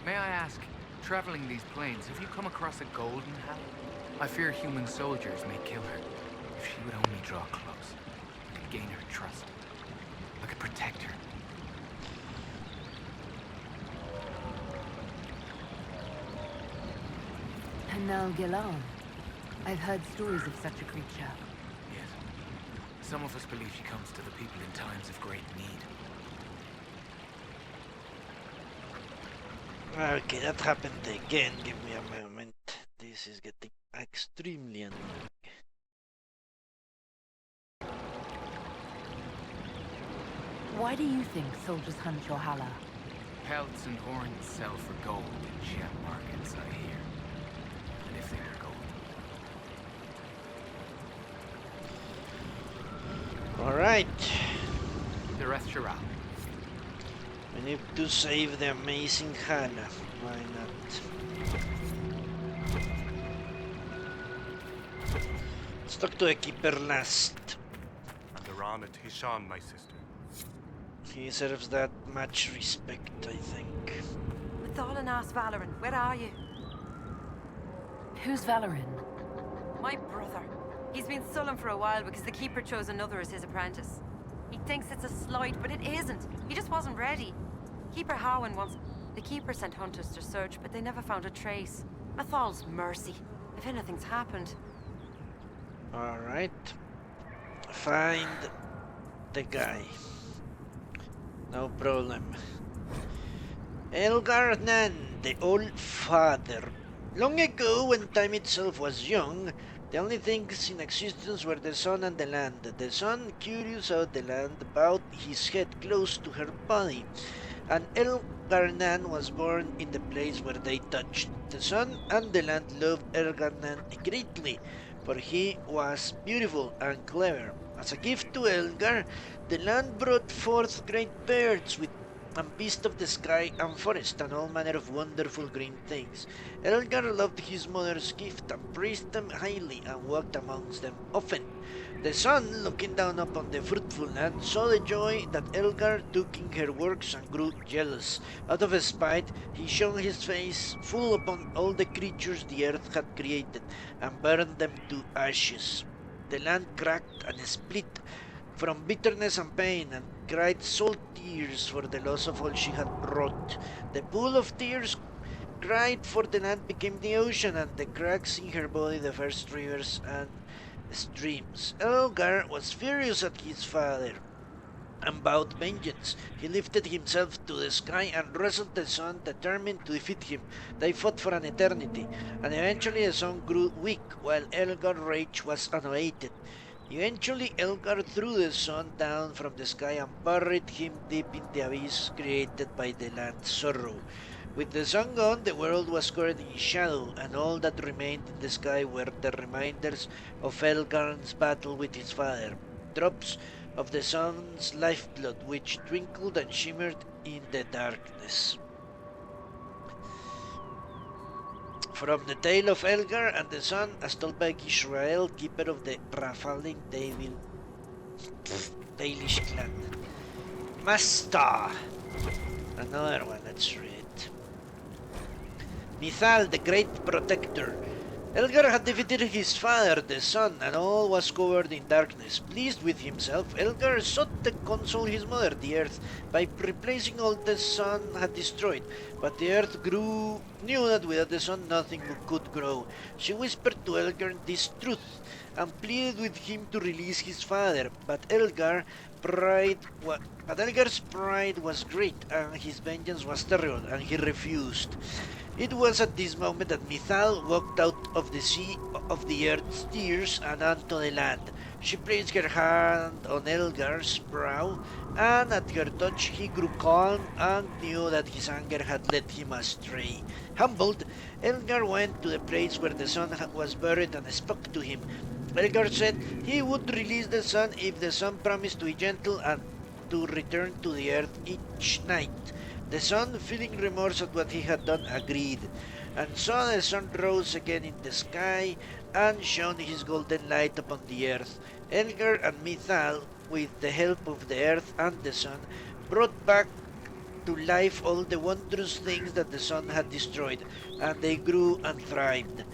May I ask, traveling these plains, have you come across a golden hell? I fear human soldiers may kill her. If she would only draw close, I could gain her trust. I could protect her. Hanal Galan. I've heard stories of such a creature. Yes. Some of us believe she comes to the people in times of great need. Okay, that happened again. Give me a moment. This is getting extremely annoying. Why do you think soldiers hunt your Hala? Pelts and horns sell for gold in gem markets, I hear. And if they are gold. Alright. The rest Shiral. We need to save the amazing Hala. Why not? Let's talk to a keeper last. Garan Hisham, my sister. He serves that much respect, I think. Mathalanas Valoran, where are you? Who's Valoran? My brother. He's been sullen for a while because the Keeper chose another as his apprentice. He thinks it's a slight, but it isn't. He just wasn't ready. Keeper Howen wants... The Keeper sent hunters to search, but they never found a trace. Mathal's mercy, if anything's happened. Alright. Find the guy. No problem. Elgar Nan, the Old Father. Long ago, when time itself was young, the only things in existence were the sun and the land. The sun, curious about the land, bowed his head close to her body, and Elgar Nan was born in the place where they touched. The sun and the land loved Elgar Nan greatly, for he was beautiful and clever. As a gift to Elgar, the land brought forth great birds and beasts of the sky and forest and all manner of wonderful green things. Elgar loved his mother's gift and praised them highly and walked amongst them often. The sun, looking down upon the fruitful land, saw the joy that Elgar took in her works and grew jealous. Out of spite, he shone his face full upon all the creatures the earth had created and burned them to ashes. The land cracked and split from bitterness and pain, and cried salt tears for the loss of all she had wrought. The pool of tears cried, for the land became the ocean, and the cracks in her body the first rivers and streams. Elgar was furious at his father and vowed vengeance. He lifted himself to the sky and wrestled the sun, determined to defeat him. They fought for an eternity, and eventually the sun grew weak, while Elgar's rage was unabated. Eventually, Elgar threw the sun down from the sky and buried him deep in the abyss created by the land's sorrow. With the sun gone, the world was covered in shadow, and all that remained in the sky were the reminders of Elgar's battle with his father, drops of the sun's lifeblood which twinkled and shimmered in the darkness. From the tale of Elgar and the sun, as told by Israel, keeper of the Rafalin Dalish clan. Master! Another one, let's read. Mithal, the great protector. Elgar had defeated his father, the sun, and all was covered in darkness. Pleased with himself, Elgar sought to console his mother, the earth, by replacing all the sun had destroyed. But the earth knew that without the sun nothing could grow. She whispered to Elgar this truth, and pleaded with him to release his father. But Elgar's pride was great, and his vengeance was terrible, and he refused. It was at this moment that Mithal walked out of the sea of the earth's tears and onto the land. She placed her hand on Elgar's brow, and at her touch he grew calm and knew that his anger had led him astray. Humbled, Elgar went to the place where the sun was buried and spoke to him. Elgar said he would release the sun if the sun promised to be gentle and to return to the earth each night. The sun, feeling remorse at what he had done, agreed, and so the sun rose again in the sky and shone his golden light upon the earth. Elgar and Mithal, with the help of the earth and the sun, brought back to life all the wondrous things that the sun had destroyed, and they grew and thrived.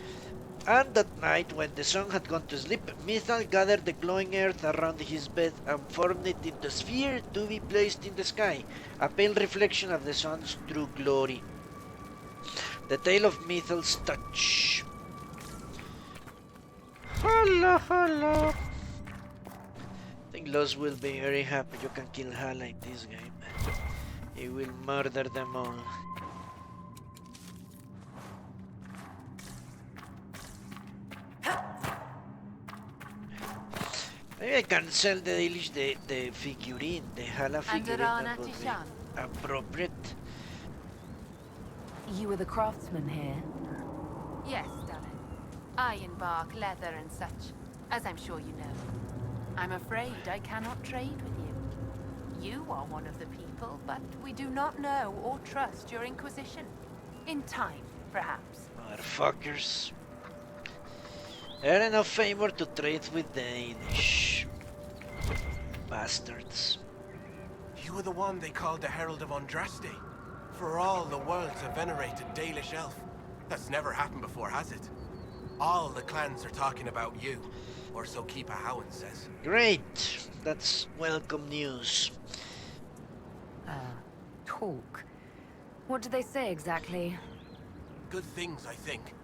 And that night, when the sun had gone to sleep, Mithal gathered the glowing earth around his bed and formed it into a sphere to be placed in the sky, a pale reflection of the sun's true glory. The tale of Mithal's touch. Hala, hala. I think Los will be very happy you can kill Hala in this game. He will murder them all. Maybe I can sell the Dalish the figurine, the Hala figurine. That would be appropriate. You were the craftsman here. Yes, darling. Ironbark, leather and such, as I'm sure you know. I'm afraid I cannot trade with you. You are one of the people, but we do not know or trust your Inquisition. In time, perhaps. Motherfuckers. They're enough favor to trade with the Danish. Bastards. You were the one they called the Herald of Andraste. For all the world's a venerated Dalish elf. That's never happened before, has it? All the clans are talking about you. Or so Keeper Howan says. Great. That's welcome news. Talk. What do they say exactly? Good things, I think.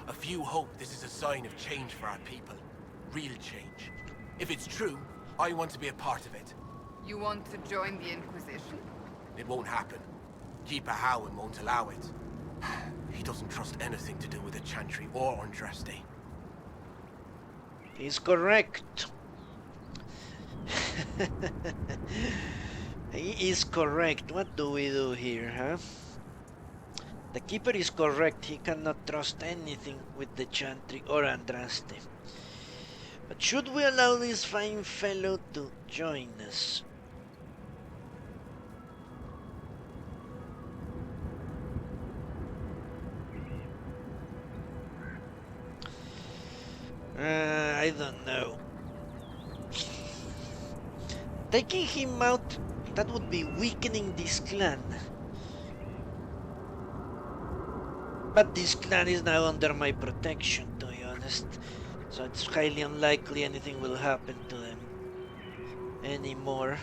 A few hope this is a sign of change for our people. Real change. If it's true, I want to be a part of it. You want to join the Inquisition? It won't happen. Keeper Howan won't allow it. He doesn't trust anything to do with the Chantry or Andraste. He's correct. He is correct. What do we do here, huh? The Keeper is correct. He cannot trust anything with the Chantry or Andraste. But should we allow this fine fellow to join us? I don't know. Taking him out, that would be weakening this clan. But this clan is now under my protection, to be honest. So it's highly unlikely anything will happen to them anymore.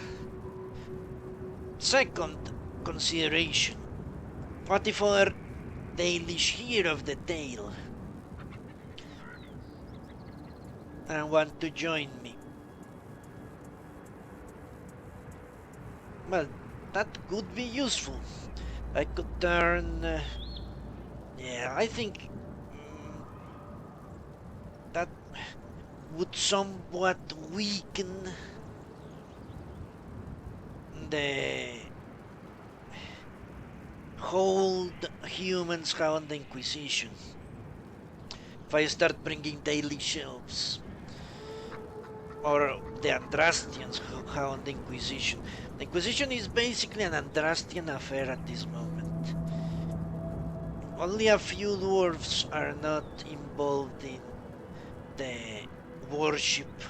Second consideration. What if other Dalish hear of the tale and want to join me? Well, that could be useful. I could turn... yeah, I think that would somewhat weaken the hold humans on the Inquisition. If I start bringing daily shelves, or the Andrastians on the Inquisition. The Inquisition is basically an Andrastian affair at this moment. Only a few dwarves are not involved in the worship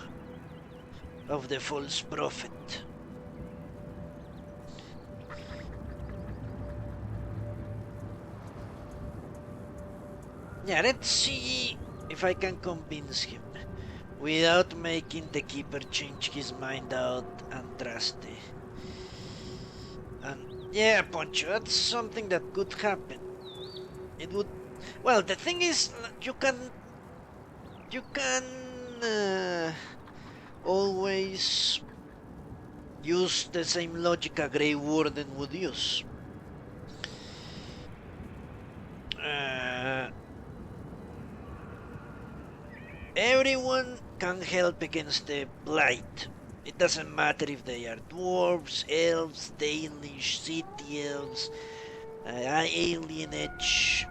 of the false prophet. Yeah, let's see if I can convince him without making the Keeper change his mind out Andraste. And yeah, Poncho, that's something that could happen. It would... well, the thing is, you can always use the same logic a Grey Warden would use. Everyone can help against the Blight. It doesn't matter if they are dwarves, elves, Dalish, city elves, alienage,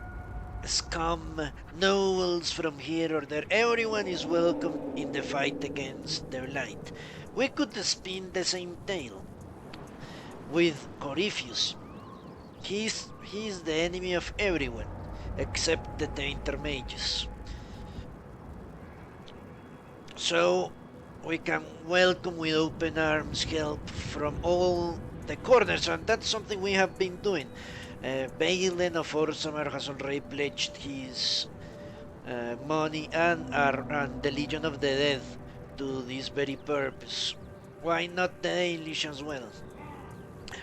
scum, nobles from here or there. Everyone is welcome in the fight against the Blight. We could spin the same tale with Corypheus. He's the enemy of everyone except the Tainter mages. So we can welcome with open arms help from all the corners, and that's something we have been doing. Balin of Orzamer has already pledged his money and the Legion of the Dead to this very purpose. Why not the Dalish as well?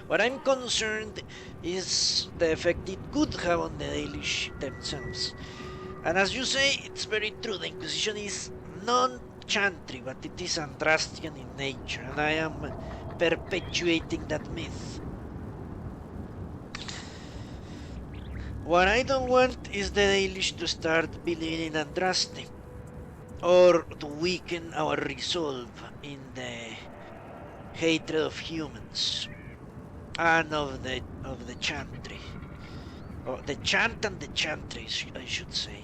What I'm concerned is the effect it could have on the Dalish themselves. And as you say, it's very true, the Inquisition is non-chantry, but it is Andrastian in nature, and I am perpetuating that myth. What I don't want is the Dalish to start believing in Andraste, or to weaken our resolve in the hatred of humans and of the chantry, or the chant and the chantry, I should say.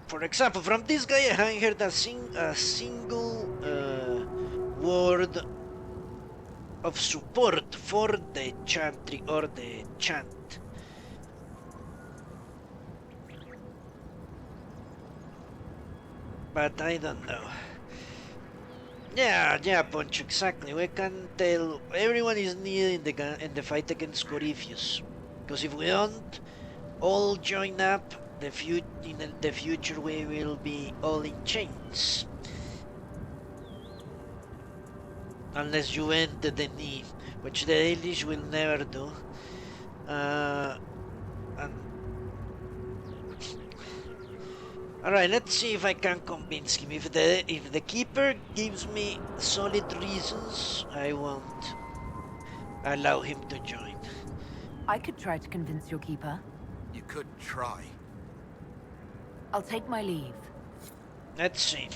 For example, from this guy I heard a single word of support for the chantry or the chant. But I don't know. Yeah, Poncho, exactly. We can tell everyone is needed in the fight against Corypheus. Because if we don't all join up, in the future we will be all in chains. Unless you end the knee, which the Dalish will never do. Alright, let's see if I can convince him. If the keeper gives me solid reasons, I won't allow him to join. I could try to convince your keeper. You could try. I'll take my leave. Let's see.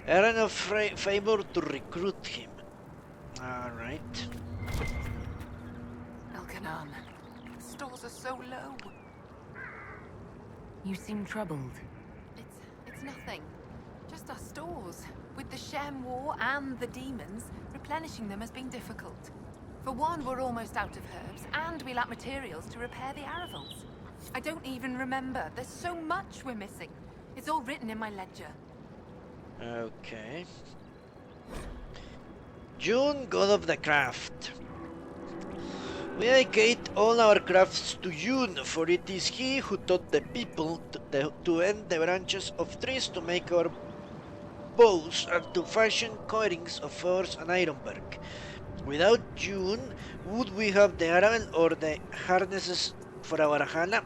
Earn a favor to recruit him. Alright. Elkanan, the stores are so low. You seem troubled. It's nothing. Just our stores. With the Shem War and the demons, replenishing them has been difficult. For one, we're almost out of herbs, and we lack materials to repair the Aravals. I don't even remember. There's so much we're missing. It's all written in my ledger. Okay. June, god of the craft. We dedicate all our crafts to June, for it is he who taught the people to end the branches of trees to make our bows and to fashion coatings of ores and ironwork. Without June, would we have the Aravel or the harnesses for our Hala?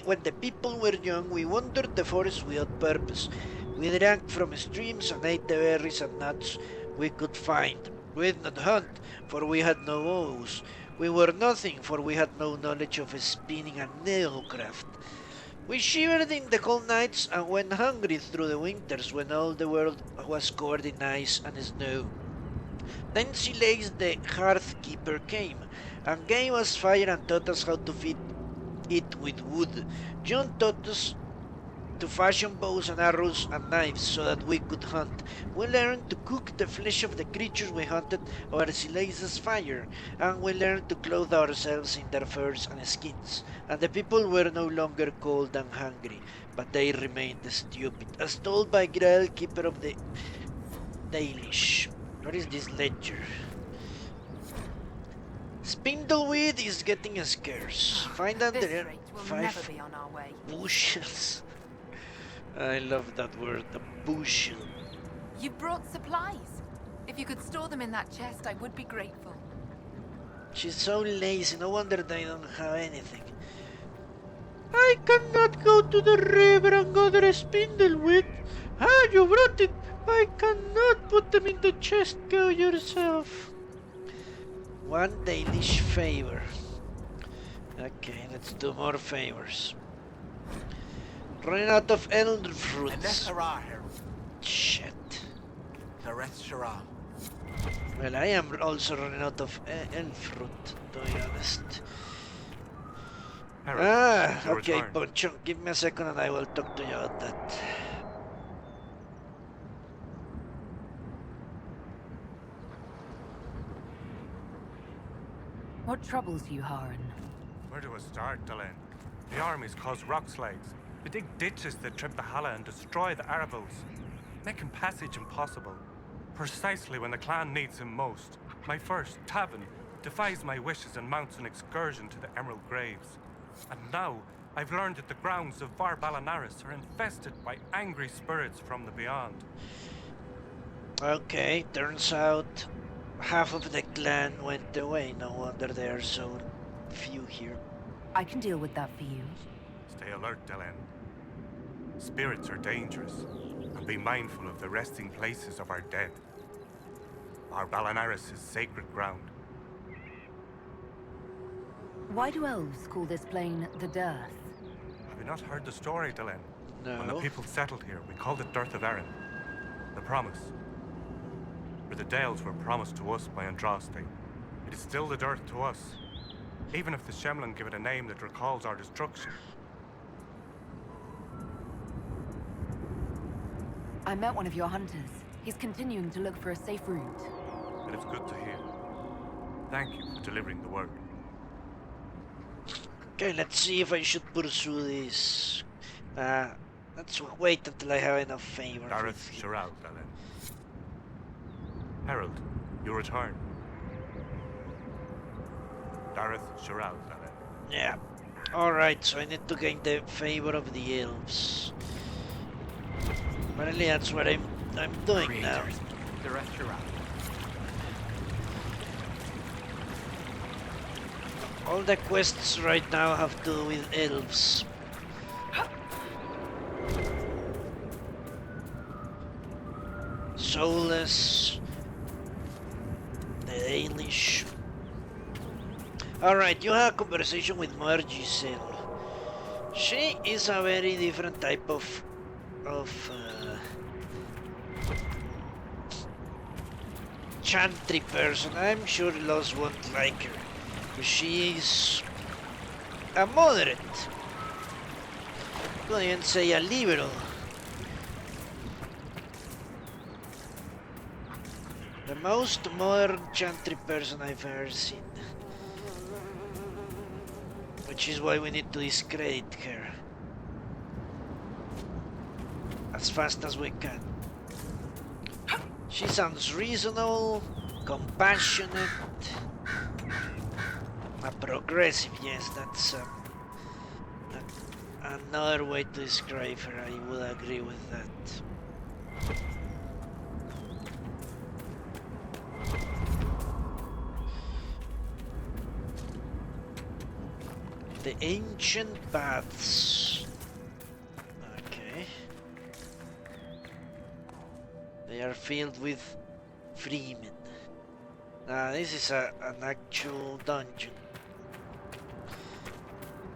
When the people were young, we wandered the forest without purpose. We drank from streams and ate the berries and nuts we could find. We did not hunt, for we had no bows. We were nothing, for we had no knowledge of spinning and needlecraft. We shivered in the cold nights and went hungry through the winters when all the world was covered in ice and snow. Then Sileis the Hearth Keeper came, and gave us fire and taught us how to feed it with wood. John taught us to fashion bows and arrows and knives so that we could hunt. We learned to cook the flesh of the creatures we hunted over Sileis' fire, and we learned to clothe ourselves in their furs and skins. And the people were no longer cold and hungry, but they remained stupid, as told by Grail, Keeper of the Dalish. What is this ledger? Spindleweed is getting scarce. Find At under this rate, we'll never be on our way. bushels. I love that word, a bushel. You brought supplies. If you could store them in that chest, I would be grateful. She's so lazy, no wonder they don't have anything. I cannot go to the river and gather a spindleweed. Ah, you brought it. I cannot put them in the chest. Go yourself. One Dalish favor. Okay, let's do more favors. Running out of elder fruits. Shit. Well, I am also running out of elf fruit, to be honest. Okay, Poncho, give me a second and I will talk to you about that. What troubles you, Haran? Where do I start, Delenn? The armies cause rock slides. They dig ditches that trip the Hala and destroy the Arabals, making passage impossible. Precisely when the clan needs him most, my first, Tavin, defies my wishes and mounts an excursion to the Emerald Graves. And now, I've learned that the grounds of Var Balanaris are infested by angry spirits from the beyond. Okay, turns out half of the clan went away. No wonder there are so few here. I can deal with that for you. Stay alert, Dylan. Spirits are dangerous, and be mindful of the resting places of our dead. Our Balanaris is sacred ground. Why do elves call this plane the Darth? Have you not heard the story, Dylan? No. When the people settled here, we called it Darth of Erin. The promise. For the Dales were promised to us by Andraste. It is still the Darth to us, even if the Shemlin give it a name that recalls our destruction. I met one of your hunters. He's continuing to look for a safe route. It is good to hear. Thank you for delivering the word. Okay, let's see if I should pursue this. Let's wait until I have enough favor. Darth Shiral, Dylan. Herald, you return. Darth Shiral, Dylan. Yeah. Alright, so I need to gain the favor of the elves. Apparently that's what I'm doing now. Creators, the rest are out. All the quests right now have to do with elves. Soulless. The Dalish. Alright, you have a conversation with Margisel. She is a very different type of chantry person. I'm sure Los won't like her. She's a moderate. Don't even say a liberal. The most modern chantry person I've ever seen. Which is why we need to discredit her as fast as we can. She sounds reasonable, compassionate, a progressive, yes, that's another way to describe her. I would agree with that. The ancient paths. Okay. They are filled with freemen. This is an actual dungeon.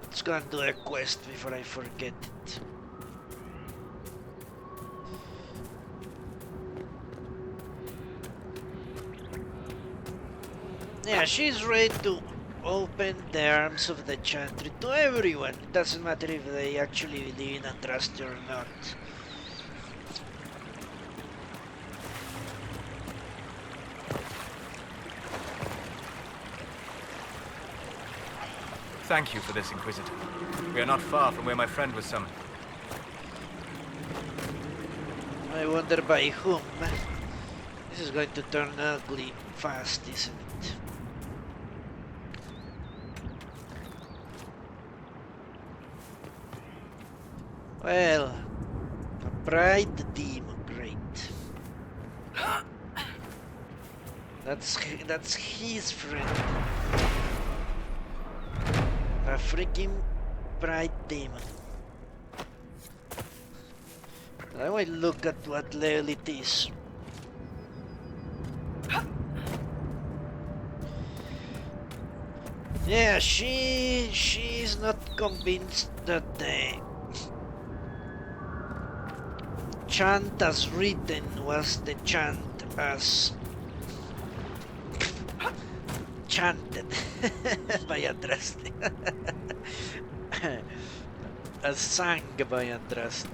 Let's go and do a quest before I forget it. Yeah, she's ready to open the arms of the chantry to everyone. It doesn't matter if they actually believe in Andraste or not. Thank you for this, Inquisitor. We are not far from where my friend was summoned. I wonder by whom. This is going to turn ugly fast, isn't it? Well, a pride demon, great. That's his friend. A freaking pride demon. I will look at what level it is. Yeah, she's not convinced that the chant as written was the chant as chanted by Andraste. As sang by Andraste.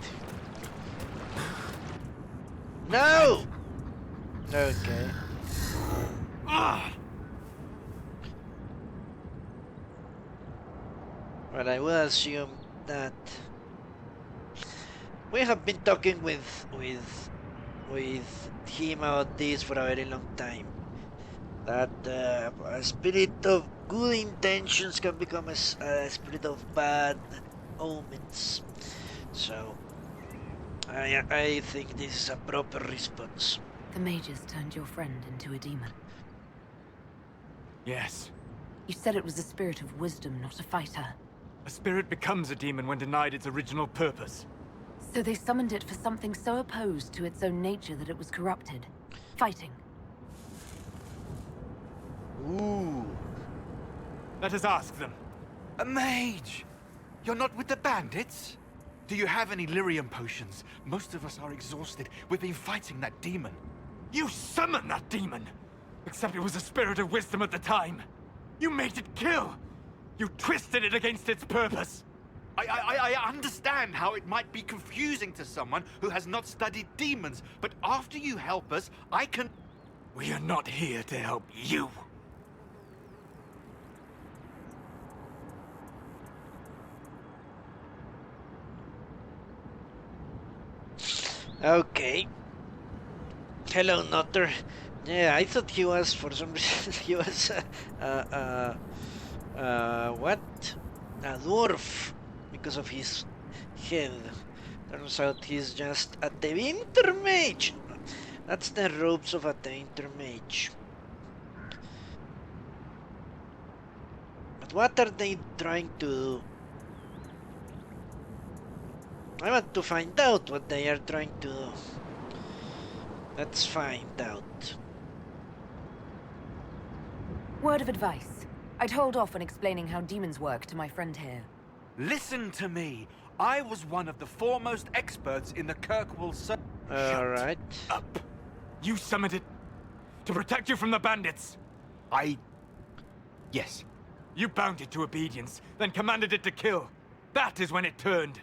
No! Okay. Well, I will assume that We have been talking with him about this for a very long time. That a spirit of good intentions can become a spirit of bad omens. So I think this is a proper response. The mages turned your friend into a demon. Yes. You said it was a spirit of wisdom, not a fighter. A spirit becomes a demon when denied its original purpose. So they summoned it for something so opposed to its own nature that it was corrupted. Fighting. Ooh. Let us ask them. A mage! You're not with the bandits? Do you have any lyrium potions? Most of us are exhausted. We've been fighting that demon. You summoned that demon! Except it was a spirit of wisdom at the time. You made it kill! You twisted it against its purpose! I understand how it might be confusing to someone who has not studied demons, but after you help us, I can... We are not here to help you. Okay. Hello, Nutter. Yeah, I thought he was, for some reason, he was, what? A dwarf, because of his head. Turns out he's just a Tevinter mage. That's the robes of a Tevinter mage. But what are they trying to do? I want to find out what they are trying to do. Let's find out. Word of advice. I'd hold off on explaining how demons work to my friend here. Listen to me. I was one of the foremost experts in the Kirkwall Alright. Up. You summoned it to protect you from the bandits. Yes. You bound it to obedience, then commanded it to kill. That is when it turned.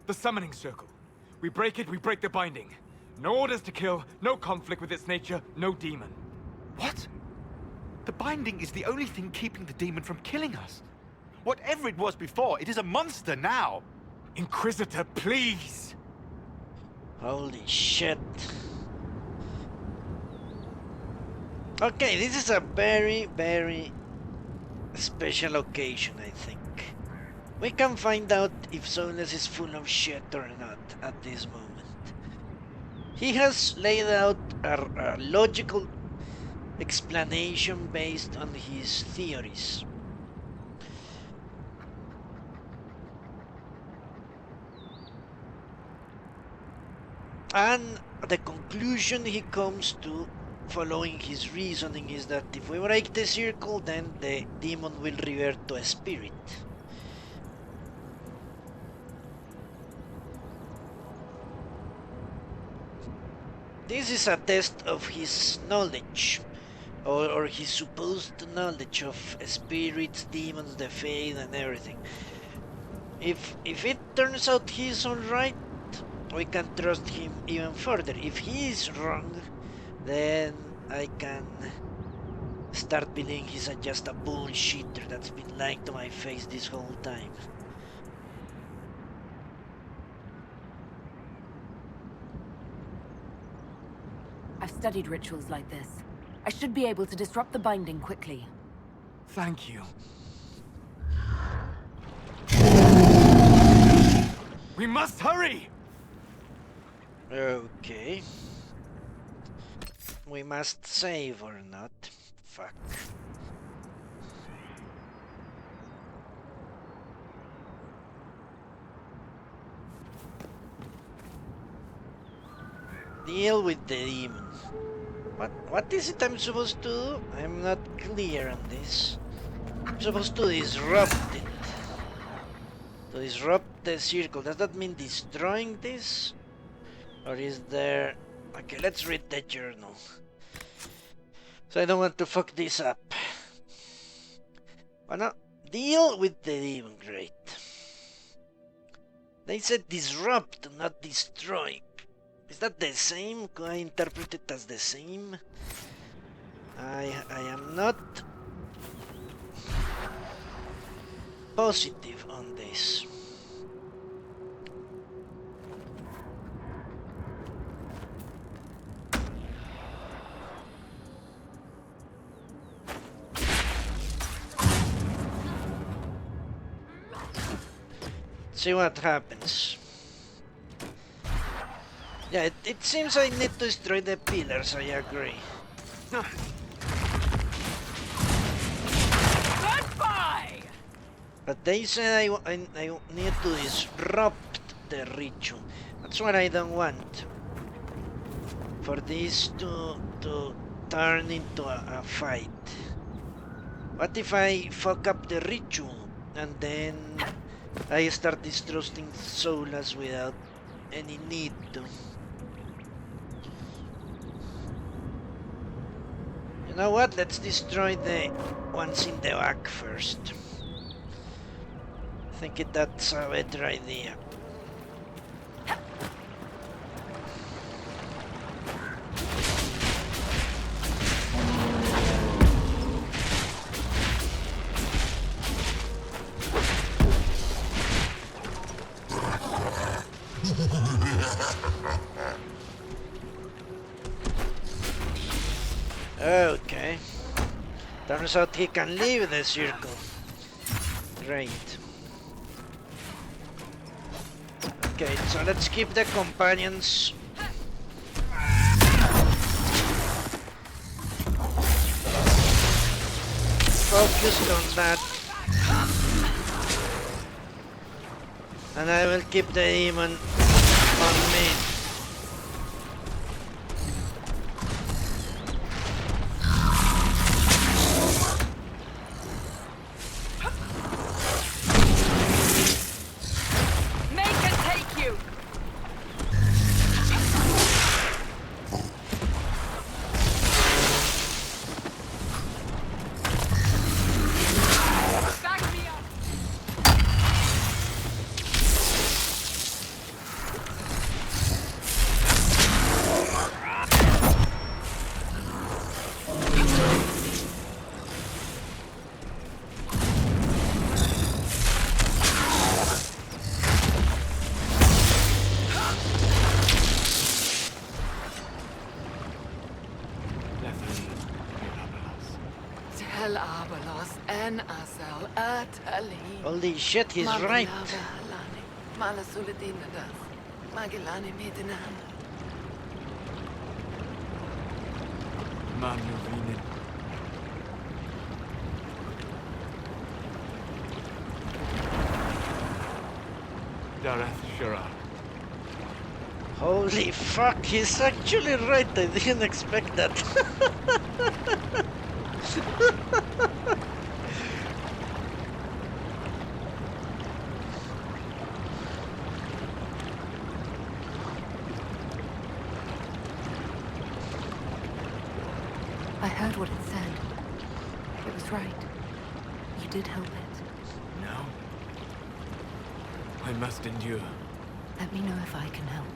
The summoning circle. We break it, we break the binding. No orders to kill, no conflict with its nature, no demon. What? The binding is the only thing keeping the demon from killing us. Whatever it was before, it is a monster now. Inquisitor, please! Holy shit. Okay, this is a very, very special occasion, I think. We can find out if Soulless is full of shit or not at this moment. He has laid out a logical explanation based on his theories. And the conclusion he comes to, following his reasoning, is that if we break the circle, then the demon will revert to a spirit. This is a test of his knowledge, or his supposed knowledge of spirits, demons, the fate, and everything. If it turns out he's alright, we can trust him even further. If he is wrong, then I can start believing he's just a bullshitter that's been lying to my face this whole time. I've studied rituals like this. I should be able to disrupt the binding quickly. Thank you. We must hurry! Okay. We must save or not. Fuck. Deal with the demon. What is it I'm supposed to do? I'm not clear on this. I'm supposed to disrupt it. To disrupt the circle. Does that mean destroying this? Or is there... Okay, let's read the journal. So I don't want to fuck this up. Wanna deal with the demon, great. They said disrupt, not destroy. Is that the same? Could I interpret it as the same? I am not positive on this. See what happens. Yeah, it seems I need to destroy the pillars, I agree. Goodbye! But they said I need to disrupt the ritual. That's what I don't want. For this to turn into a fight. What if I fuck up the ritual and then I start distrusting Solas without any need to? You know what? Let's destroy the ones in the back first. I think that's a better idea. Okay. Turns out he can leave the circle. Great. Okay, so let's keep the companions. Focused on that. And I will keep the demon on me. Holy shit, he's right. Darth Shara. Holy fuck, he's actually right. I didn't expect that. I heard what it said. It was right. You did help it. Now, I must endure. Let me know if I can help.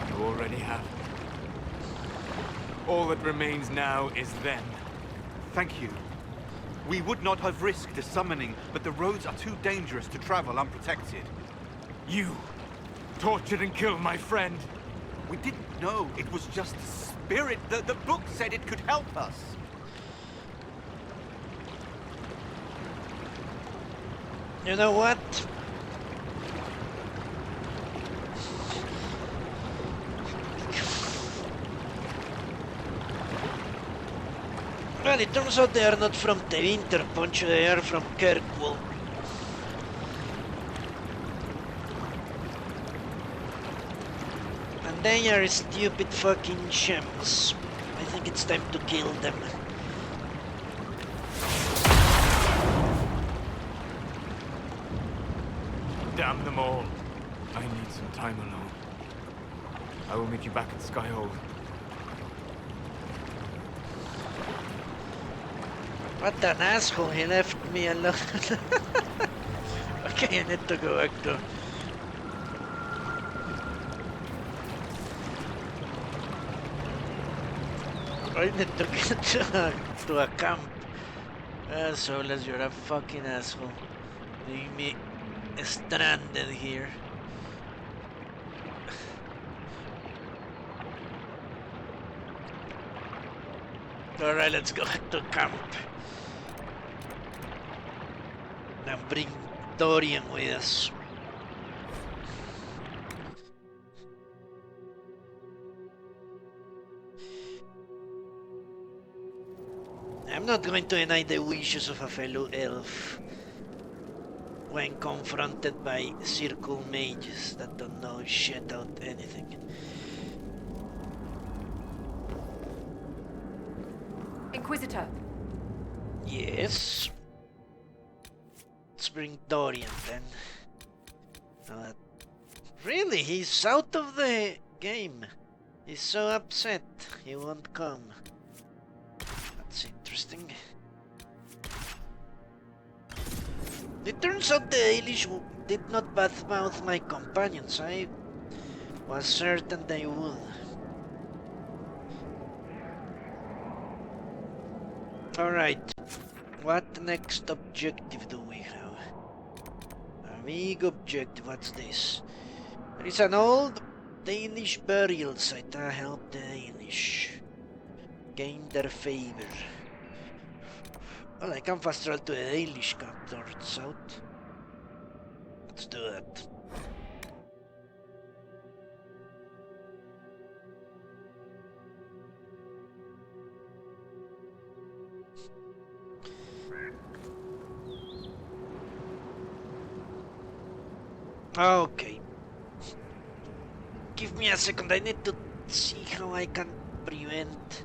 You already have. All that remains now is then. Thank you. We would not have risked a summoning, but the roads are too dangerous to travel unprotected. You tortured and killed my friend. We didn't know it was just a spirit. The book said it could help us. You know what? Well, it turns out they are not from the Winter Punch, they are from Kirkwall. And they are stupid fucking shims. I think it's time to kill them. Damn them all. I need some time alone. I will meet you back at Skyhold. What an asshole, he left me alone. Okay, I need to go back to... I need to get to a camp. Solas, you're a fucking asshole. Leaving me stranded here. Alright, let's go back to camp. Now bring Dorian with us. I'm not going to deny the wishes of a fellow elf when confronted by circle mages that don't know shit out anything. Inquisitor. Yes. Let's bring Dorian then. Really, he's out of the game. He's so upset he won't come. That's interesting. It turns out the Dalish did not badmouth my companions. I was certain they would. Alright, what next objective do we have? A big objective, what's this? There is an old Danish burial site. I help the Danish gain their favor. Well, I can fast travel to the Dalish camp north south. Let's do that. Okay. Give me a second, I need to see how I can prevent